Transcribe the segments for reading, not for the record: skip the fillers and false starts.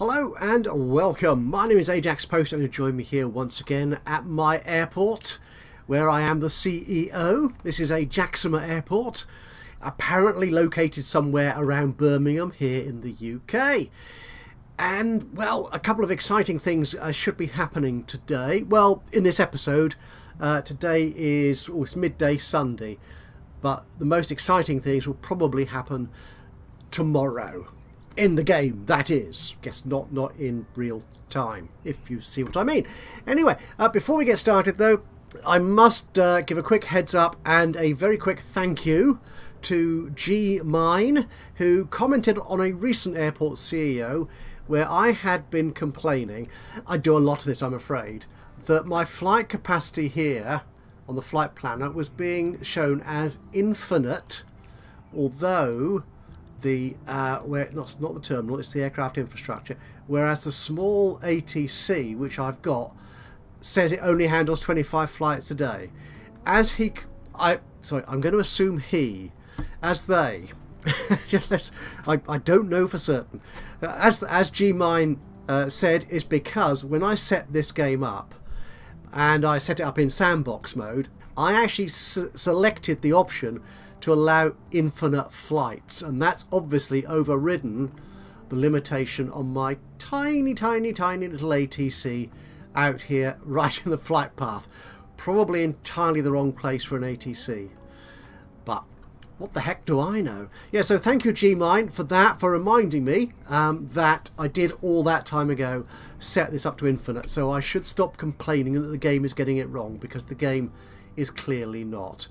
Hello and welcome. My name is Ajaxpost and you join me here once again at my airport where I am the CEO. This is Ajaxpost Airport, apparently located somewhere around Birmingham here in the UK. And well, a couple of exciting things should be happening today. Well, in this episode, today is it's midday Sunday, but the most exciting things will probably happen tomorrow. In the game, that is. Guess not in real time, if you see what I mean. Anyway, before we get started though, I must give a quick heads up and a very quick thank you to G-Mine, who commented on a recent airport CEO where I had been complaining, I do a lot of this I'm afraid, that my flight capacity here on the flight planner was being shown as infinite, although the where not the terminal, it's the aircraft infrastructure, whereas the small ATC which I've got says it only handles 25 flights a day. I'm going to assume he, as they, I don't know for certain, as G-Mine said, is because when I set this game up and I set it up in sandbox mode, I actually selected the option to allow infinite flights, and that's obviously overridden the limitation on my tiny little ATC out here right in the flight path. Probably entirely the wrong place for an ATC, but what the heck do I know? Yeah, so thank you G-Mine for that, for reminding me that I did all that time ago set this up to infinite, so I should stop complaining that the game is getting it wrong, because the game is clearly not.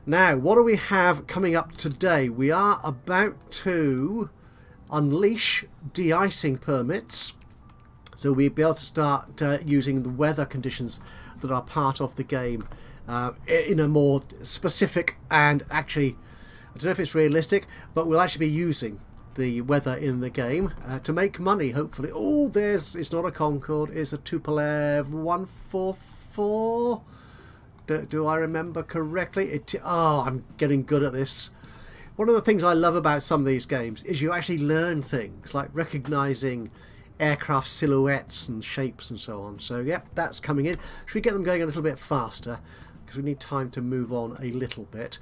Now, what do we have coming up today? We are about to unleash de-icing permits, so we'll be able to start using the weather conditions that are part of the game in a more specific and actually, I don't know if it's realistic, but we'll actually be using the weather in the game to make money, hopefully. Oh, it's not a Concorde, it's a Tupolev 144. Do I remember correctly? I'm getting good at this. One of the things I love about some of these games is you actually learn things, like recognising aircraft silhouettes and shapes and so on. So, yep, that's coming in. Should we get them going a little bit faster? Because we need time to move on a little bit.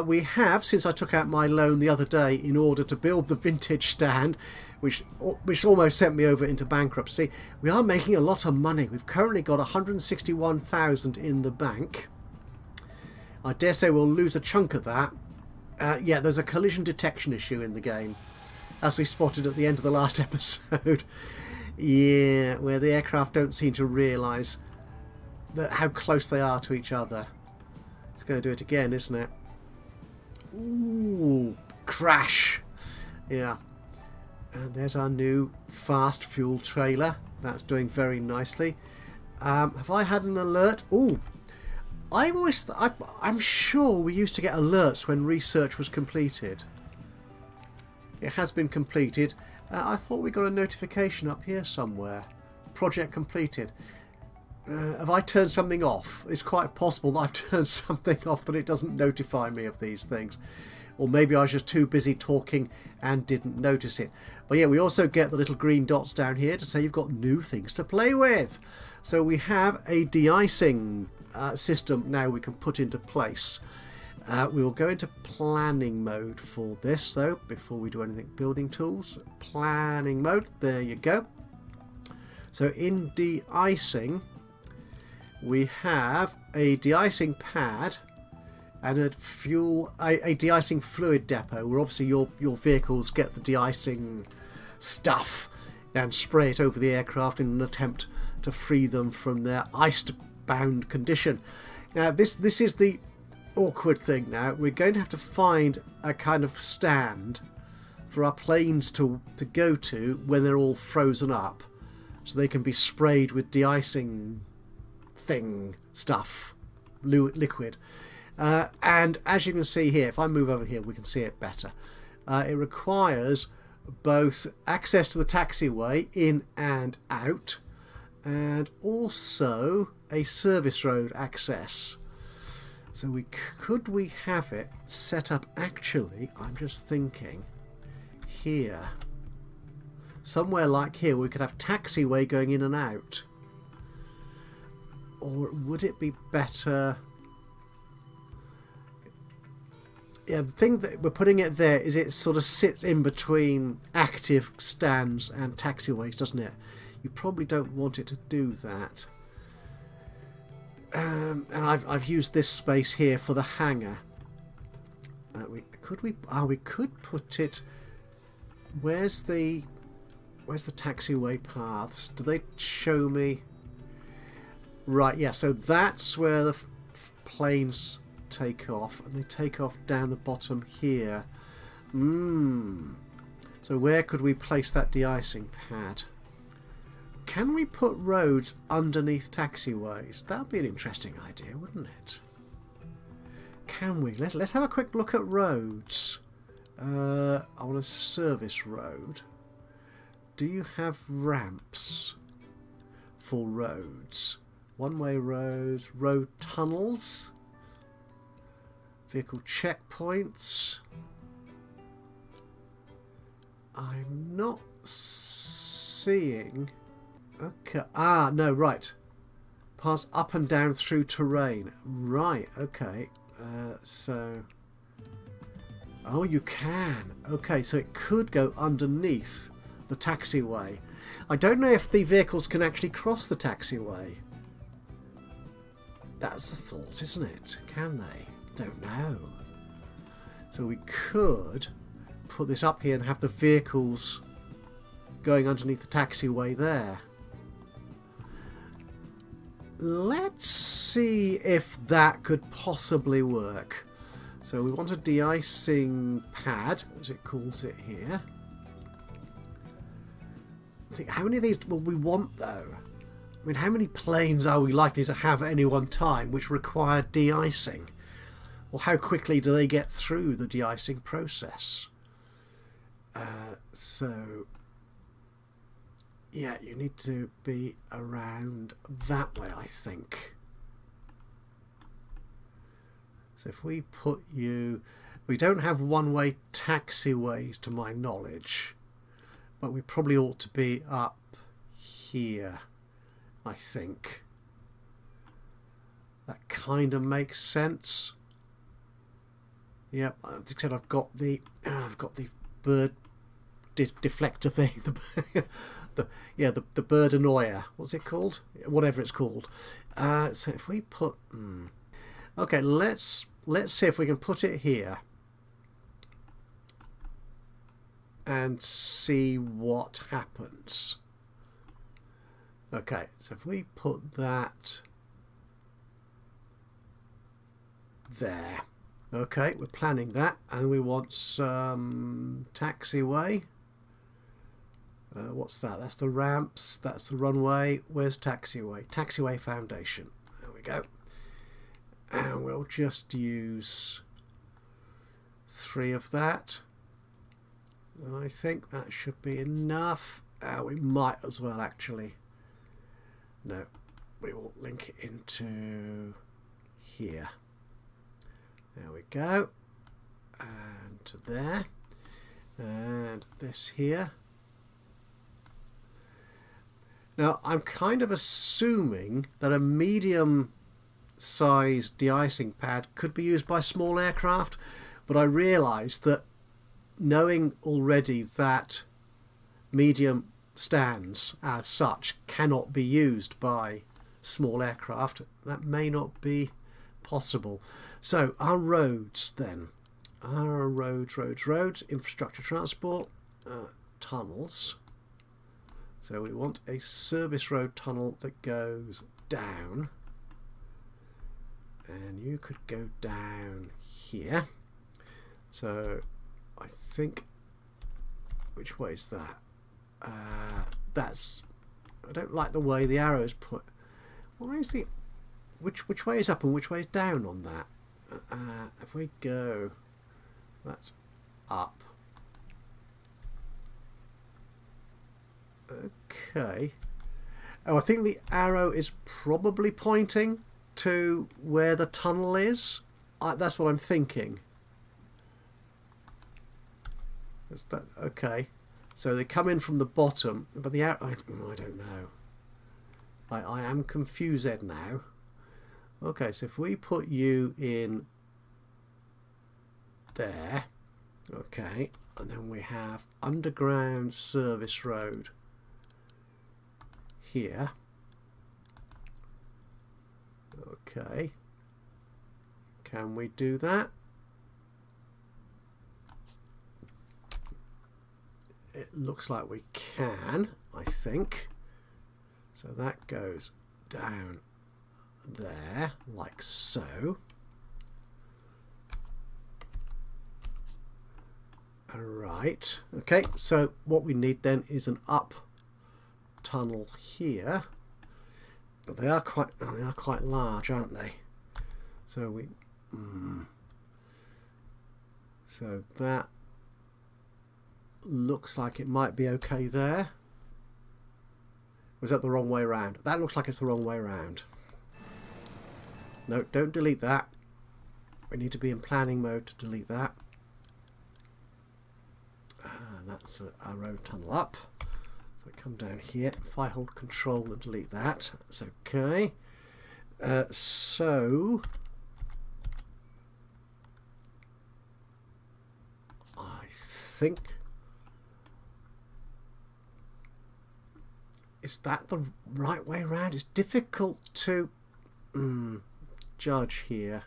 We have, since I took out my loan the other day in order to build the vintage stand, which almost sent me over into bankruptcy, we are making a lot of money. We've currently got 161,000 in the bank. I dare say we'll lose a chunk of that. Yeah, there's a collision detection issue in the game, as we spotted at the end of the last episode. Yeah, where the aircraft don't seem to realise how close they are to each other. It's going to do it again, isn't it? Ooh, crash. Yeah. And there's our new fast fuel trailer. That's doing very nicely. Have I had an alert? Ooh, I'm sure we used to get alerts when research was completed. It has been completed. I thought we got a notification up here somewhere. Project completed. Have I turned something off? It's quite possible that I've turned something off that it doesn't notify me of these things. Or maybe I was just too busy talking and didn't notice it. But yeah, we also get the little green dots down here to say you've got new things to play with. So we have a de-icing system now we can put into place. We will go into planning mode for this though, before we do anything. Building tools, planning mode, there you go. So in de-icing, we have a de-icing pad and a de-icing fluid depot, where obviously your vehicles get the de-icing stuff and spray it over the aircraft in an attempt to free them from their ice-bound condition. Now this is the awkward thing. Now we're going to have to find a kind of stand for our planes to go to when they're all frozen up, so they can be sprayed with de-icing stuff, liquid. And as you can see here, if I move over here we can see it better. It requires both access to the taxiway in and out, and also a service road access. So could we have it set up, actually, I'm just thinking here, somewhere like here we could have taxiway going in and out. Or would it be better... Yeah, the thing that we're putting it there is it sort of sits in between active stands and taxiways, doesn't it? You probably don't want it to do that. And I've used this space here for the hangar. We could put it... Where's the taxiway paths? Do they show me? Right, yeah. So that's where the planes take off, and they take off down the bottom here. So where could we place that de-icing pad? Can we put roads underneath taxiways? That'd be an interesting idea, wouldn't it? Can we? Let's have a quick look at roads. I want a service road. Do you have ramps for roads? One-way roads, road tunnels, vehicle checkpoints. I'm not seeing... Okay. Ah, no, right. Pass up and down through terrain. Right, okay. So... Oh, you can. Okay, so it could go underneath the taxiway. I don't know if the vehicles can actually cross the taxiway. That's the thought, isn't it? Can they? Don't know. So we could put this up here and have the vehicles going underneath the taxiway there. Let's see if that could possibly work. So we want a de-icing pad, as it calls it here. I think, how many of these will we want though? I mean, how many planes are we likely to have at any one time which require de-icing? Or how quickly do they get through the de-icing process? So, yeah, you need to be around that way, I think. So if we put you... We don't have one-way taxiways to my knowledge, but we probably ought to be up here, I think. That kind of makes sense. Yep, except I've got the bird deflector thing. The bird annoyer. What's it called? Whatever it's called. So if we put... Okay, let's see if we can put it here and see what happens. Okay, so if we put that there. Okay, we're planning that, and we want some taxiway. What's that? That's the ramps, that's the runway. Where's taxiway? Taxiway foundation. There we go. And we'll just use 3 of that. I think that should be enough. We might as well actually. No, we will link it into here. There we go. And to there. And this here. Now, I'm kind of assuming that a medium-sized de-icing pad could be used by small aircraft, but I realised that knowing already that medium stands as such cannot be used by small aircraft, that may not be possible. So our roads then, our roads, infrastructure, transport, tunnels. So we want a service road tunnel that goes down, and you could go down here. So I think, which way is that? That's, I don't like the way the arrow is put. Why is the, which way is up and which way is down on that? If we go, that's up. Okay. Oh, I think the arrow is probably pointing to where the tunnel is. That's what I'm thinking. Is that okay? So they come in from the bottom, but the I don't know. I am confused now. Okay, so if we put you in there, okay, and then we have underground service road here. Okay, can we do that? It looks like we can, I think. So that goes down there, like so. Alright, okay, so what we need then is an up tunnel here. But they are quite large, aren't they? So we so that looks like it might be okay there. Was that the wrong way around? That looks like it's the wrong way around. No, don't delete that. We need to be in planning mode to delete that. That's our road tunnel up. So come down here. If I hold control and delete that, that's okay. So I think, is that the right way around? It's difficult to judge here.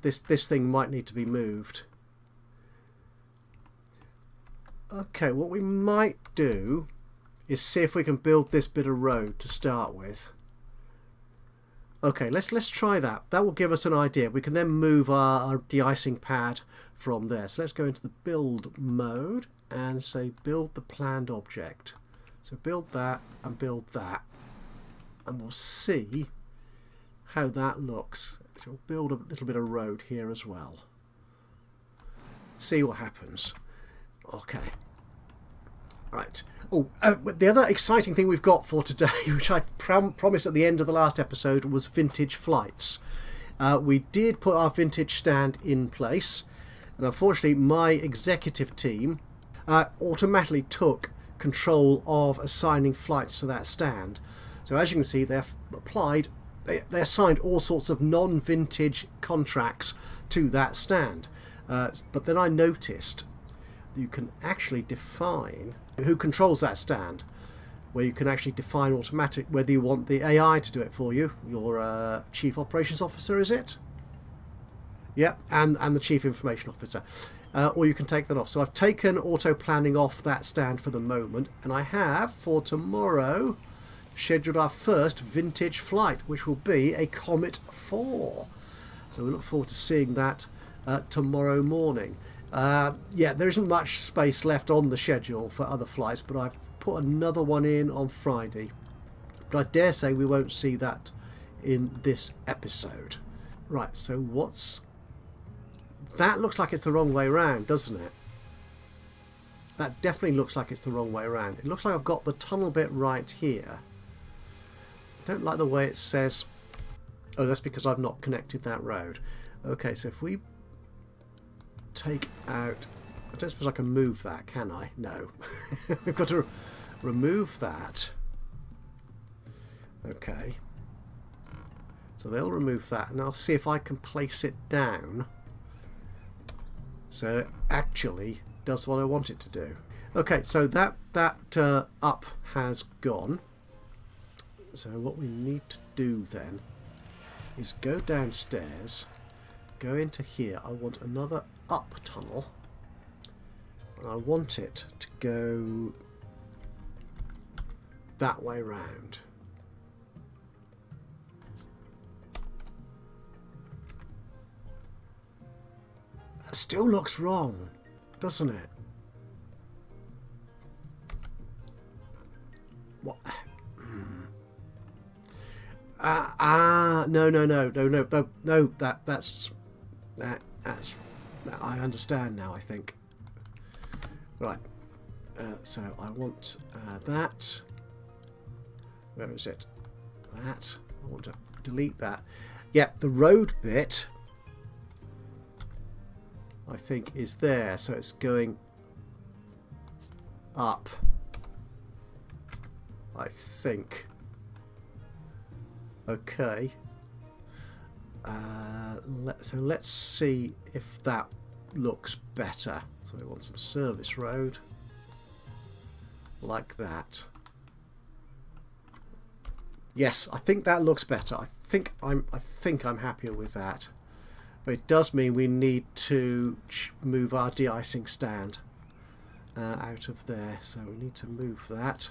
This thing might need to be moved. Okay, what we might do is see if we can build this bit of road to start with. Okay, let's try that. That will give us an idea. We can then move our de-icing pad from there. So let's go into the build mode and say build the planned object. So build that and build that, and we'll see how that looks. So we'll build a little bit of road here as well. See what happens. Okay. Right. Oh, the other exciting thing we've got for today, which I promised at the end of the last episode, was vintage flights. We did put our vintage stand in place, and unfortunately my executive team automatically took control of assigning flights to that stand. So as you can see, they've applied, they assigned all sorts of non-vintage contracts to that stand. But then I noticed you can actually define who controls that stand, where you can actually define automatic whether you want the AI to do it for you, your chief operations officer, is it? Yep, and the chief information officer. Or you can take that off. So I've taken auto planning off that stand for the moment, and I have for tomorrow scheduled our first vintage flight, which will be a Comet 4. So we look forward to seeing that tomorrow morning. Yeah, there isn't much space left on the schedule for other flights, but I've put another one in on Friday. But I dare say we won't see that in this episode. Right, so what's... That looks like it's the wrong way around, doesn't it? That definitely looks like it's the wrong way around. It looks like I've got the tunnel bit right here. I don't like the way it says... Oh, that's because I've not connected that road. Okay, so if we take out... I don't suppose I can move that, can I? No. We've got to remove that. Okay. So they'll remove that, and I'll see if I can place it down so it actually does what I want it to do. Okay, so that up has gone. So what we need to do then is go downstairs, go into here. I want another up tunnel, and I want it to go that way round. That still looks wrong, doesn't it? What? No, that's I understand now, I think. Right, so I want that. Where is it? That. I want to delete that. Yeah, the road bit I think is there, so it's going up, I think. Okay. So let's see if that looks better. So we want some service road like that. Yes, I think that looks better. I think I'm happier with that. But it does mean we need to move our de-icing stand out of there. So we need to move that.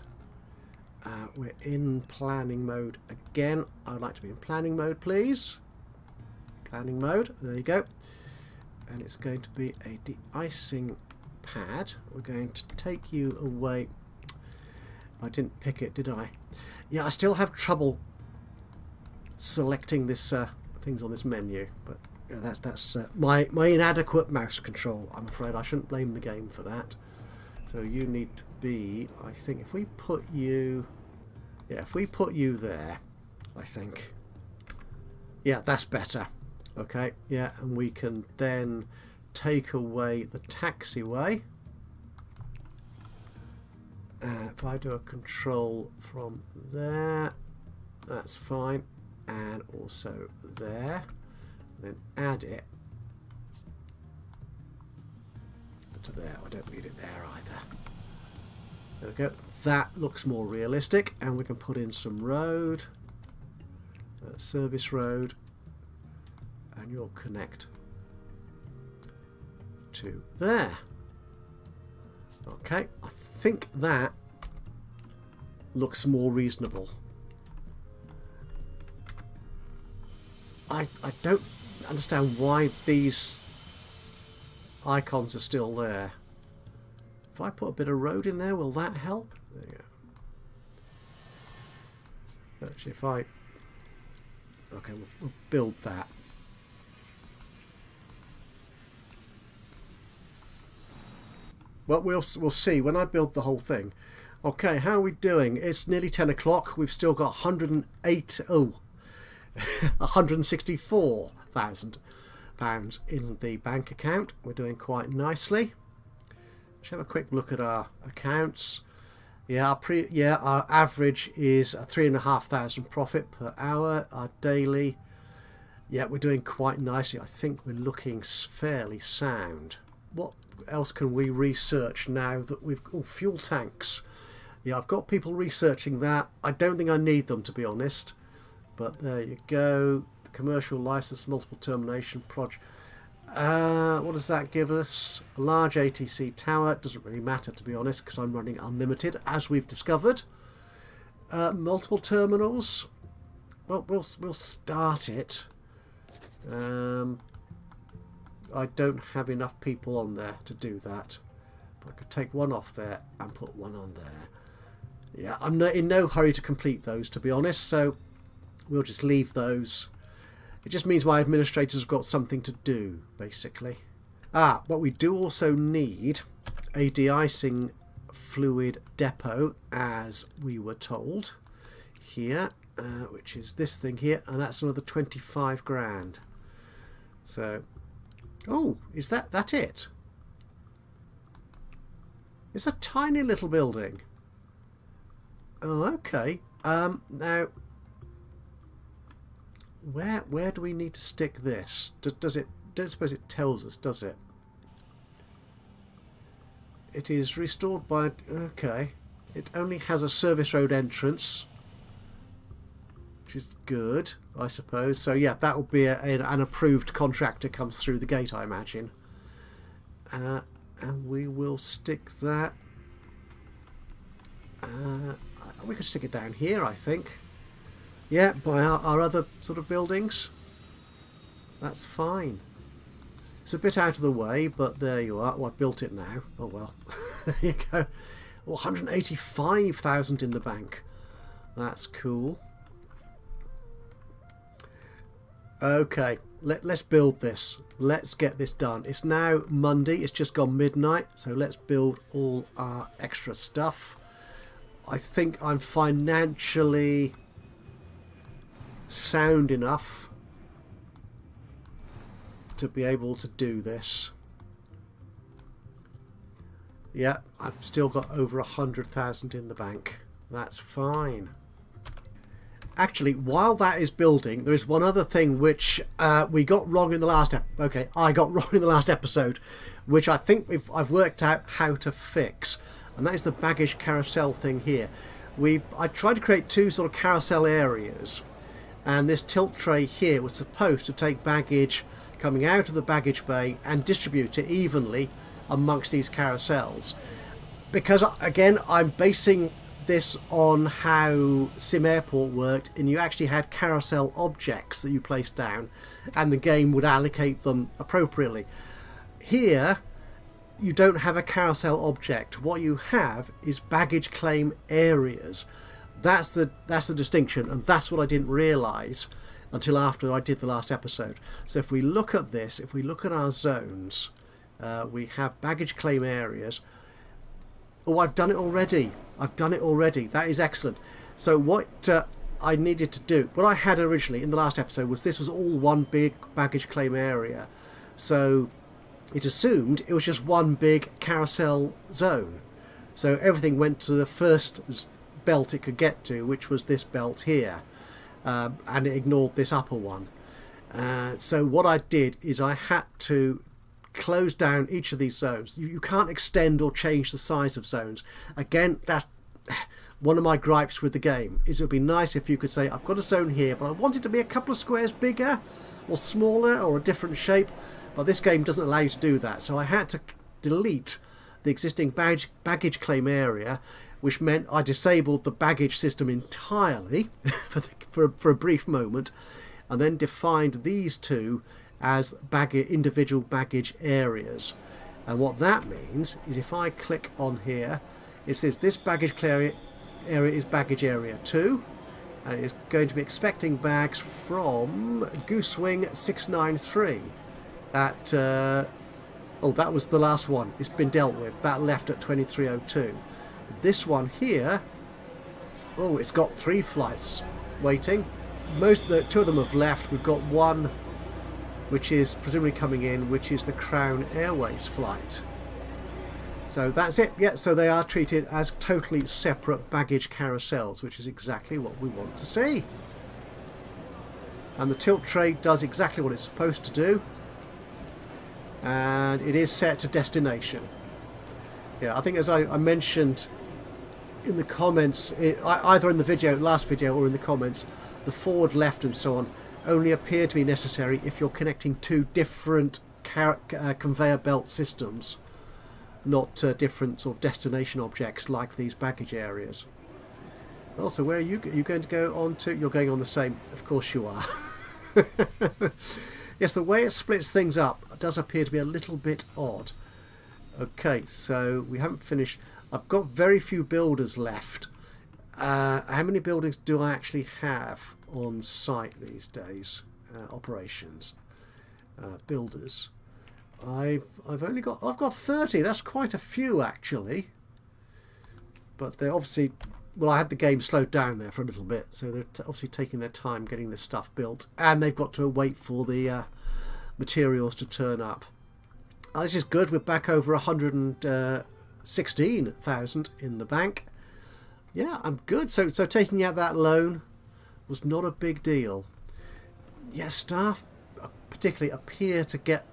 We're in planning mode again. I'd like to be in planning mode, please. Planning mode. There you go. And it's going to be a de-icing pad. We're going to take you away. I didn't pick it, did I? Yeah, I still have trouble selecting this things on this menu, but you know, that's my inadequate mouse control. I'm afraid I shouldn't blame the game for that. So you need to be, I think, if we put you, yeah, if we put you there, I think, yeah, that's better. Okay, yeah, and we can then take away the taxiway. If I do a control from there, that's fine, and also there, and then add it to there. I don't need it there either. There we go. That looks more realistic, and we can put in some road, service road, and you'll connect to there. Okay, I think that looks more reasonable. I don't understand why these icons are still there. If I put a bit of road in there, will that help? There you go. Actually, if I... Okay, we'll build that. Well, we'll see when I build the whole thing. Okay, how are we doing? It's nearly 10 o'clock. We've still got 164,000 pounds in the bank account. We're doing quite nicely. Let's have a quick look at our accounts. Yeah, our average is a 3,500 profit per hour. Our daily, yeah, we're doing quite nicely. I think we're looking fairly sound. What else can we research now that we've... Oh, fuel tanks. Yeah, I've got people researching that. I don't think I need them, to be honest. But there you go. The commercial license, multiple termination project. What does that give us? A large ATC tower. Doesn't really matter, to be honest, because I'm running unlimited, as we've discovered. Multiple terminals. Well, we'll start it. I don't have enough people on there to do that. But I could take one off there and put one on there. Yeah, I'm in no hurry to complete those, to be honest, so we'll just leave those. It just means my administrators have got something to do, basically. But we do also need a de-icing fluid depot, as we were told, here, which is this thing here, and that's another 25 grand. So... Oh, is that it? It's a tiny little building. Oh, okay. Now, where do we need to stick this? Does it? Don't suppose it tells us, does it? It is restored by... Okay. It only has a service road entrance, which is good, I suppose. So yeah, that will be an approved contractor comes through the gate, I imagine. And we will stick that... we could stick it down here, I think. Yeah, by our other sort of buildings. That's fine. It's a bit out of the way, but there you are. Oh, I built it now. Oh well. There you go. Oh, 185,000 in the bank. That's cool. Okay, let's build this. Let's get this done. It's now Monday. It's just gone midnight, so let's build all our extra stuff. I think I'm financially sound enough to be able to do this. Yeah, I've still got over 100,000 in the bank. That's fine. Actually, while that is building, there is one other thing which we got wrong in the last I got wrong in the last episode, which I think I've worked out how to fix, and that is the baggage carousel thing here. I tried to create two sort of carousel areas, and this tilt tray here was supposed to take baggage coming out of the baggage bay and distribute it evenly amongst these carousels. Because again, I'm basing this on how Sim Airport worked, and you actually had carousel objects that you placed down and the game would allocate them appropriately. Here you don't have a carousel object. What you have is baggage claim areas. That's the distinction, and that's what I didn't realise until after I did the last episode. So if we look at this, if we look at our zones, we have baggage claim areas. Oh, I've done it already. I've done it already. That is excellent. So what I needed to do, what I had originally in the last episode, was this was all one big baggage claim area. So it assumed it was just one big carousel zone. So everything went to the first belt it could get to, which was this belt here. And it ignored this upper one. So what I did is I had to close down each of these zones. You can't extend or change the size of zones. Again, that's one of my gripes with the game. Is it would be nice if you could say, I've got a zone here, but I want it to be a couple of squares bigger or smaller or a different shape. But this game doesn't allow you to do that. So I had to delete the existing baggage claim area, which meant I disabled the baggage system entirely for a brief moment, and then defined these two as individual baggage areas. And what that means is if I click on here, it says this baggage area is baggage area 2, and it's going to be expecting bags from Goosewing 693. That was the last one. It's been dealt with. That left at 2302. This one here, it's got 3 flights waiting. Two of them have left. We've got one which is presumably coming in, which is the Crown Airways flight. So that's it. Yeah, so they are treated as totally separate baggage carousels, which is exactly what we want to see. And the tilt tray does exactly what it's supposed to do. And it is set to destination. Yeah, I think as I mentioned in the comments, either in the last video or in the comments, the forward, left and so on only appear to be necessary if you're connecting two different conveyor belt systems, not different sort of destination objects like these baggage areas. Also, where are you going to go on to? You're going on the same, of course you are. Yes, the way it splits things up does appear to be a little bit odd. Okay, so we haven't finished. I've got very few builders left. How many buildings do I actually have on site these days? Operations, builders. I've got 30. That's quite a few actually. But they're obviously, well, I had the game slowed down there for a little bit, so they're obviously taking their time getting this stuff built, and they've got to wait for the materials to turn up. This is good. We're back over 116,000 in the bank. Yeah, I'm good. So taking out that loan was not a big deal. Yeah, staff particularly appear to get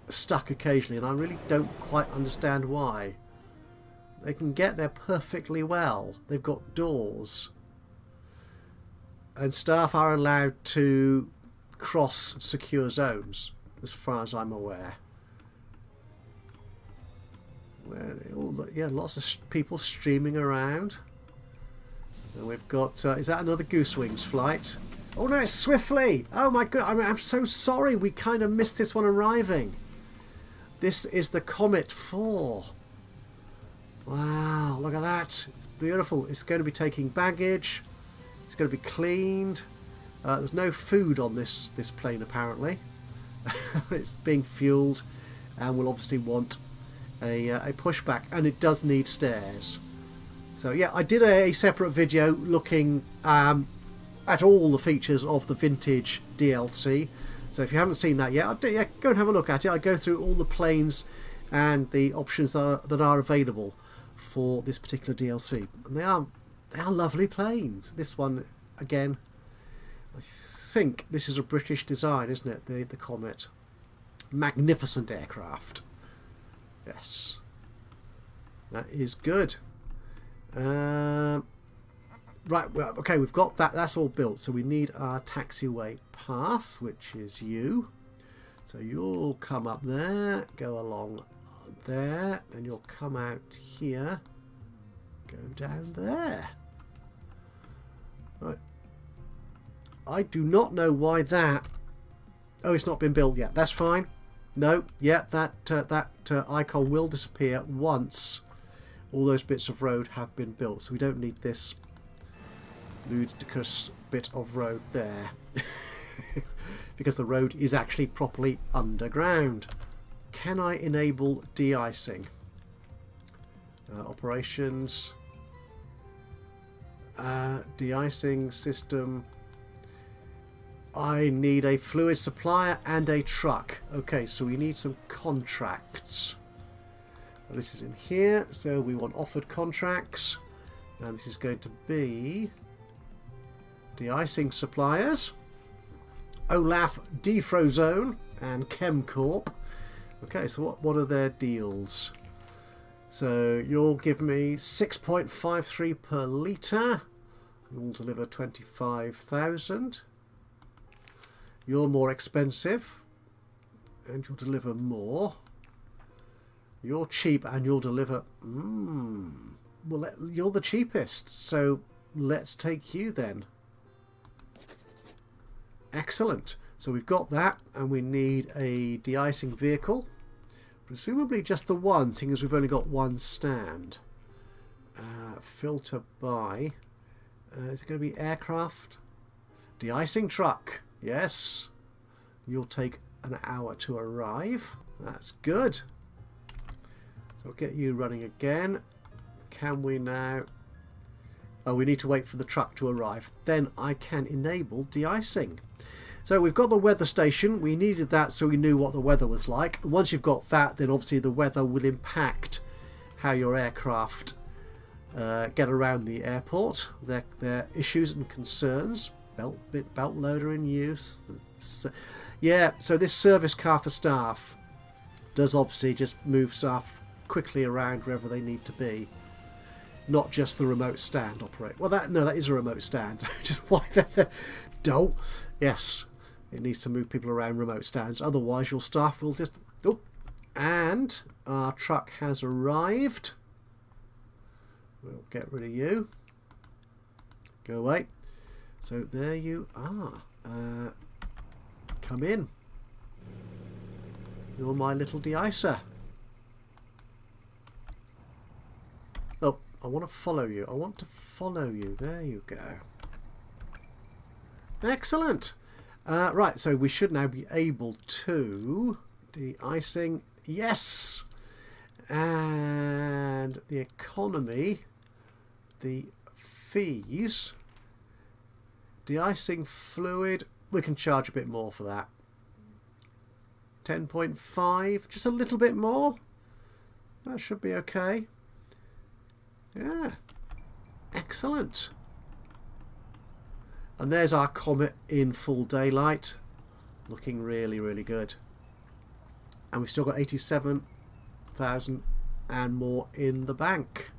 stuck occasionally, and I really don't quite understand why. They can get there perfectly well. They've got doors. And staff are allowed to cross secure zones, as far as I'm aware. Lots of people streaming around. And we've got, is that another Goosewings flight? Oh no, it's Swiftly! Oh my god, I'm so sorry, we kind of missed this one arriving. This is the Comet 4. Wow, look at that. It's beautiful. It's going to be taking baggage. It's going to be cleaned. There's no food on this plane apparently. It's being fueled and will obviously want a pushback, and it does need stairs. So yeah, I did a separate video looking at all the features of the vintage DLC. So if you haven't seen that yet, go and have a look at it. I go through all the planes and the options that are available for this particular DLC. And they are lovely planes. This one, again, I think this is a British design, isn't it? The Comet. Magnificent aircraft. Yes. That is good. Right, well, okay, we've got that. That's all built. So we need our taxiway path, which is you. So you'll come up there, go along there, and you'll come out here, go down there. Right. I do not know why that... Oh, it's not been built yet. That's fine. No, yeah, that icon will disappear once all those bits of road have been built. So we don't need this ludicrous bit of road there. Because the road is actually properly underground. Can I enable de-icing? Operations. De-icing system. I need a fluid supplier and a truck. Okay, so we need some contracts. This is in here, so we want offered contracts. And this is going to be de-icing suppliers. Olaf Defrozone and Chemcorp. Okay, so what are their deals? So you'll give me 6.53 per litre. You'll deliver 25,000. You're more expensive and you'll deliver more. You're cheap and you'll deliver... Well, you're the cheapest, so let's take you then. Excellent. So we've got that, and we need a de-icing vehicle. Presumably just the one, seeing as we've only got one stand. Filter by... is it going to be aircraft? De-icing truck. Yes. You'll take an hour to arrive. That's good. So I'll get you running again. Can we now... Oh, we need to wait for the truck to arrive. Then I can enable de-icing. So we've got the weather station. We needed that so we knew what the weather was like. And once you've got that, then obviously the weather will impact how your aircraft get around the airport. Their issues and concerns. Belt loader in use. Yeah, so this service car for staff does obviously just move staff quickly around wherever they need to be. Not just the remote stand operate. Well, that is a remote stand. Just why don't. Yes, it needs to move people around remote stands. Otherwise, your staff will just... Oh, and our truck has arrived. We'll get rid of you. Go away. So there you are. Come in. You're my little de-icer. Oh, I want to follow you. I want to follow you. There you go. Excellent. Right, so we should now be able to... De-icing. Yes! And the economy, the fees... De-icing fluid, we can charge a bit more for that. 10.5, just a little bit more. That should be okay. Yeah, excellent. And there's our Comet in full daylight. Looking really, really good. And we've still got 87,000 and more in the bank.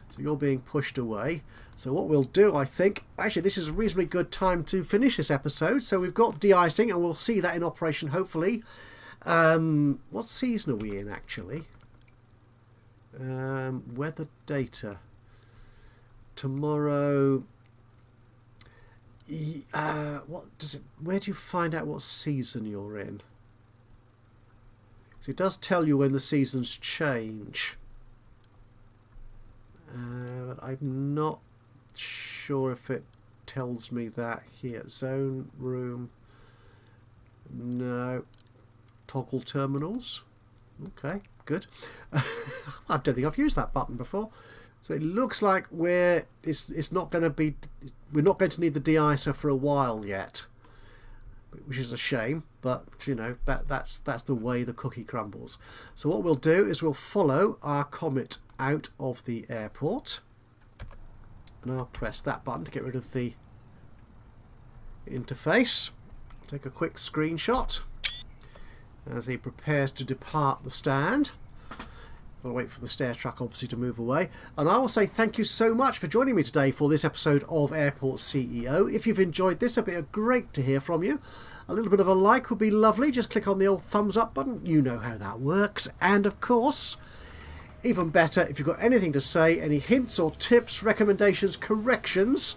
So you're being pushed away. So what we'll do, I think... Actually, this is a reasonably good time to finish this episode. So we've got de-icing, and we'll see that in operation, hopefully. What season are we in, actually? Weather data. Tomorrow... what does it? Where do you find out what season you're in? So it does tell you when the seasons change. But I'm not sure if it tells me that here. Zone, room, no. Toggle terminals. Okay, good. I don't think I've used that button before. So it looks like it's not going to be... We're not going to need the de-icer for a while yet, which is a shame. but you know, that's the way the cookie crumbles. So what we'll do is we'll follow our Comet out of the airport, and I'll press that button to get rid of the interface. Take a quick screenshot as he prepares to depart the stand. I'll wait for the stair truck obviously to move away, and I will say thank you so much for joining me today for this episode of Airport CEO. If you've enjoyed this, it'd be great to hear from you. A little bit of a like would be lovely. Just click on the old thumbs up button, you know how that works. And of course, even better, if you've got anything to say, any hints or tips, recommendations, corrections,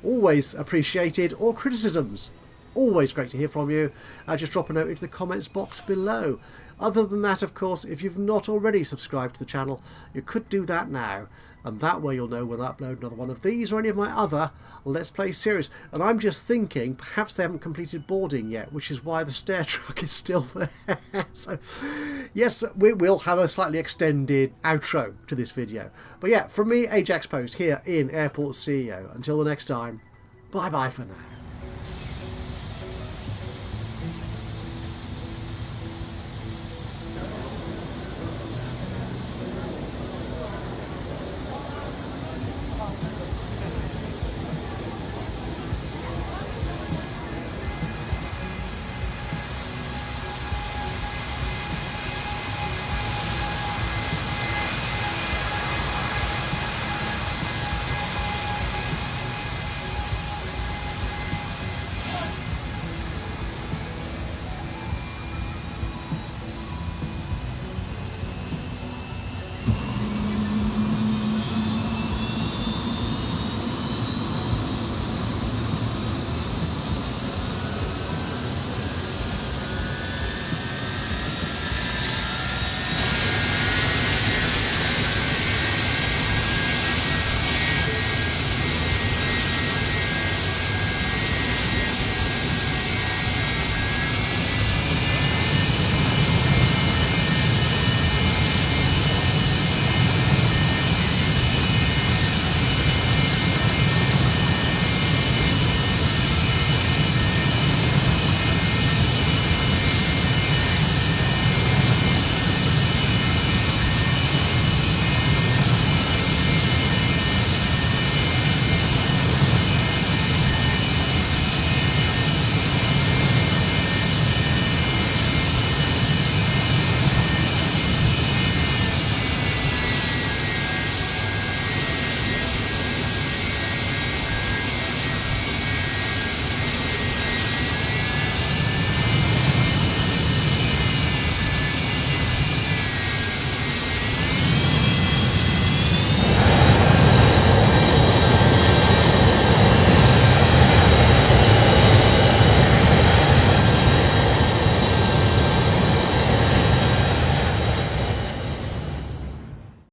always appreciated, or criticisms, always great to hear from you. Just drop a note into the comments box below. Other than that, of course, if you've not already subscribed to the channel, you could do that now, and that way you'll know when I upload another one of these or any of my other Let's Play series. And I'm just thinking perhaps they haven't completed boarding yet, which is why the stair truck is still there. So yes, we will have a slightly extended outro to this video. But yeah, from me, Ajaxpost, here in Airport CEO. Until the next time, bye bye for now.